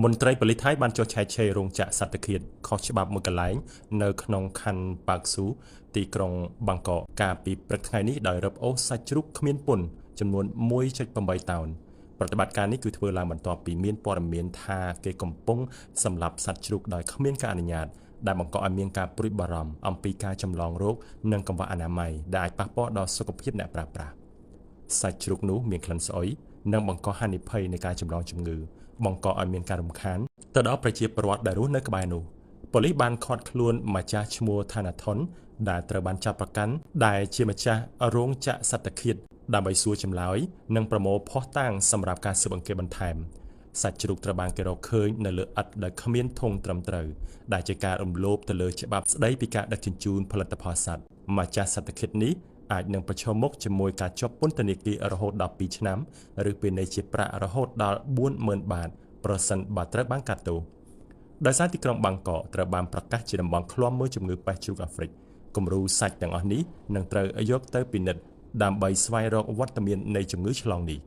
មន្ត្រីប៉ូលីសថៃបានចុះឆែកឆេររោងចក្រសត្វតាឃាតខុសច្បាប់មួយកន្លែងនៅក្នុងខណ្ឌប៉ាកស៊ូទីក្រុងបាងកកកាលពីព្រឹកថ្ងៃនេះដោយរឹបអូសសាច់ជ្រូកគ្មានពន្ធចំនួន 1.8 តោនប្រតិបត្តិការនេះគឺធ្វើឡើងបន្ទាប់ពីមានព័ត៌មានថាគេកំពុងសម្លាប់សត្វជ្រូកដោយគ្មានការអនុញ្ញាតដែលបង្កឲ្យមានការព្រួយបារម្ភអំពីការចម្លងរោគនិងកង្វះអនាម័យដែលអាចប៉ះពាល់ដល់សុខភាពអ្នកប្រើប្រាស់សាច់ជ្រូកនោះមានក្លិនស្អុយនិងបង្កហានិភ័យនៃការចម្លងជំងឺបង្កឲ្យមានការរំខានទៅដល់ប្រជាពលរដ្ឋដែលរស់នៅក្បែរនោះប៉ូលីសបានឃាត់ខ្លួនម្ចាស់ឈ្មោះថាណាថុនដែលត្រូវបានចាប់ប្រកាន់ដែលជាម្ចាស់រោងចក្រសត្វតាឃាតដើម្បីសួរចម្លើយនិងប្រមូលភស្តុតាងសម្រាប់ការស៊ើបអង្កេតបន្ថែមសាច់ជ្រូកត្រូវបានគេរកឃើញនៅលើឥដ្ឋដែលគ្មានធុងត្រឹមត្រូវដែលជាការរំលោភទៅលើច្បាប់ស្តីពីការដឹកជញ្ជូនផលិតផលសត្វម្ចាស់សត្វតាឃាតនេះអាចនឹងប្រឈមមុខជាមួយការជាប់ពន្ធនាគាររហូតដល់2ឆ្នាំឬពិន័យជាប្រាក់រហូតដល់ 40,000 បាតប្រសិនបើត្រូវបានកាត់ទោសដោយសារទីក្រុងបាងកកត្រូវបានប្រកាសជាតំបន់ឃ្លាំមើលជំងឺប៉ែសជ្រូកអាហ្វ្រិកគំរូសាច់ទាំងអស់នេះនឹងត្រូវយកទៅពិនិត្យដើម្បីស្វែងរកវត្តមាននៃជំងឺឆ្លងនេះ